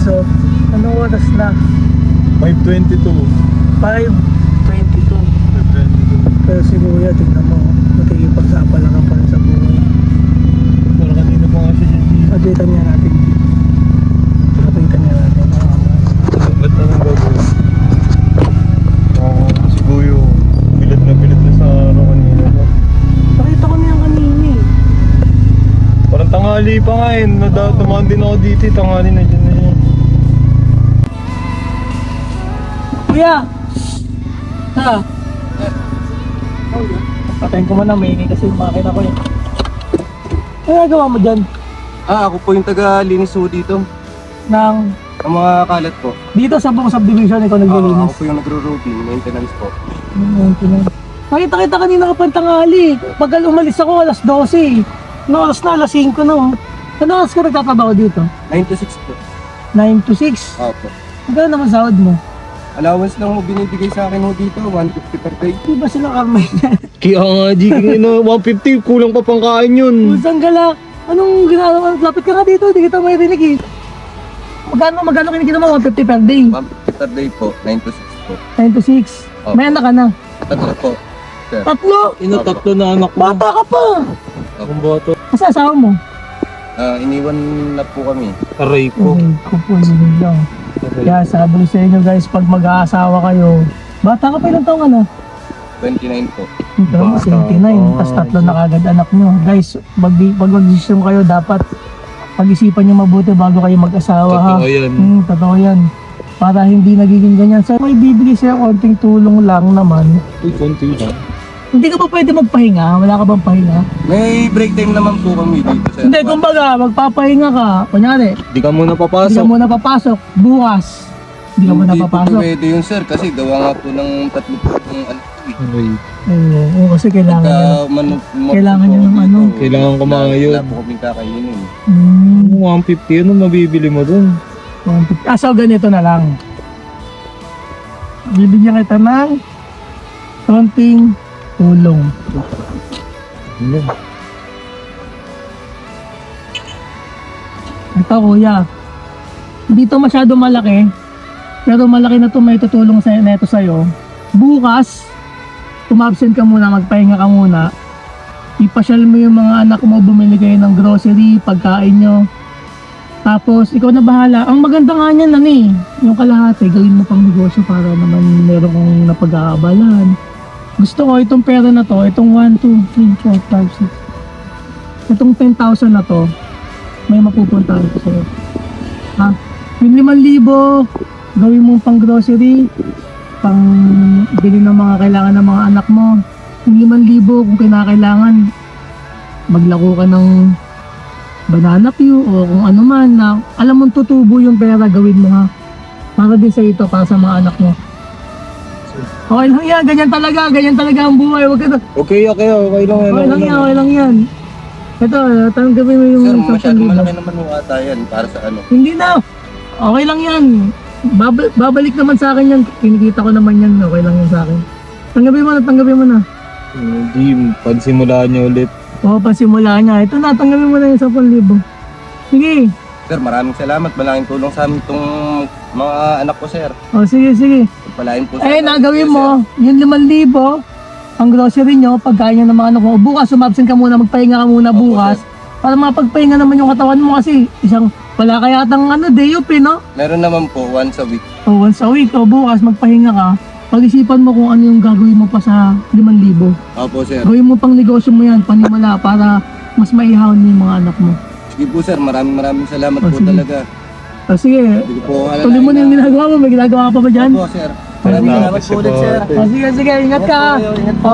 guys, so anong oras na? 5:22. 5:22. 5:22. Pero si Kuya, tingnan mo, makikipagsapalaran pa rin sa buhay. Pero kanina pa nga siya dyan. Updatean niya natin. Updatean niya natin. Ba't naman gagawin? Siguro pilit na sa araw kanina. Nakita ko niya kanina eh. Parang tanghali pa nga eh. Tumahan din ako dito eh. Tanghali na dyan na yun. Kuya! Ha? Patayin ko muna, may kasi makina ko eh. Ano nagawa mo dyan? Ako po yung taga-linis ho dito. Nang Ang mga kalat po. dito sa buong subdivision, ikaw Ako naglilinis. po yung nagro-routine, maintenance po. Nakita kanina ka pang tanghali. Pag umalis ako, alas 12. No, oras na, alas 5 na. Ano oras ka nagtatrabaho dito? 9 to 6 po. 9 to 6. Opo. Magkano naman sahod mo? Allowance lang ho binibigay sa akin ho dito, 150 per day. Di ba sila karmay na? Kaya nga, Jiking, 150, kulang pa pang kain yun. Pusang gala. Anong ginagawa? Lapit ka nga dito, di kita may rinig eh. Magkano kinikita mo? 150 per day? 150 per day po, 9 to 6 po. 9 to 6. Opo. May anak ka na? Tatlo po. Sir. Tatlo! Tatlo na anak mo. Bata ka pa! Akong boto. Kasi asawa mo? Iniwan na po kami. Aray ko. Okay, kupo yun lang. Kaya sabi ko sa inyo guys, pag mag-aasawa kayo, bata ka pa, ilang taong ka na? 29 po. Ito mo, 79, tapos tatlo na kagad anak nyo. Guys, pag mag-desisyon kayo, dapat pag-isipan nyo mabuti bago kayo mag-asawa ha. Totoo yan. Totoo yan. Para hindi nagiging ganyan. So, may bibigay siya konting tulong lang naman. Uy, konti lang. Hindi ka ba pwede magpahinga? Wala ka bang pahinga? May break time naman po kami dito, sir. Hindi, kumbaga, magpapahinga ka. Kunyari, Di ka muna hindi ka papasok. muna papasok. Bukas, hindi ka muna Hindi po papasok. pwede yun, sir, kasi gawa nga po ng tatlo po ng ano po eh. Aray. Oo, kasi kailangan nyo. Kailangan nyo ng ano. Kailangan kumayod. Wala po kami kakainin. Hmm, 150, ano mabibili mo dun? so ganito na lang. Bibigyan kita ng konting tulong. Ano? Ito kuya, hindi to masyado malaki, pero malaki na to, may tutulong sa neto sa'yo. Bukas, umabsent ka muna, magpahinga ka muna. Ipasyal mo yung mga anak mo, bumili kayo ng grocery, pagkain nyo. Tapos, ikaw na bahala. Ang maganda nga niyan, yung kalahati, gawin mo pang negosyo para naman meron kong napag-aabalan. Gusto ko itong pera na to, itong 1, 2, 3, 4, 5, 6. Itong 10,000 na to, may mapupuntahan ko sa'yo. Ha? Yung 5,000, gawin mo pang grocery, pang bili ng mga kailangan ng mga anak mo. Yung 5,000, kung kinakailangan, maglako ka ng banana pew o kung ano man na alam mong tutubo yung pera, gawin mo ha. Para din sa ito, para sa mga anak mo. Okay lang yan, ganyan talaga ang buhay. Wag ka na. Okay lang Okay lang yan. Ito, tanggapin mo yung Sir, isang masyadong libo. malaki naman yung ata yan para sa ano. Hindi na. Okay lang yan. Babalik naman sa akin yan. Kinikita ko naman yan. Okay lang yan sa akin. Tanggapin mo na. Hindi, pansimulaan niya ulit. Oo, pasimula niya. Ito na, tanggapin mo na yung 10,000. Sige. Sir, maraming salamat. Malaking tulong sa amin itong mga anak ko, sir. O, sige. Palain po Eh, nagawin mo, yung 5,000, ang grocery nyo, pagkain nyo ng mga anak mo. Bukas, sumabsent ka muna, magpahinga ka muna Opo, bukas. Para mapagpahinga naman yung katawan mo kasi wala kaya tang day off no? Meron naman po, once a week. O, once a week, o bukas, magpahinga ka. Pag-isipan mo kung ano yung gagawin mo pa sa 5,000. Opo, sir. Gawin mo pang negosyo mo yan, panimula, para mas maihawan mo yung mga anak mo. Sige po, sir. Maraming salamat po sige. talaga. O sige, Hindi ko po alalahanin tuloy mo na yung ginagawa mo, may ginagawa ka pa ba dyan? Opo, sir. Maraming salamat po ulit, sir. O sige, ingat ka. Ingat po.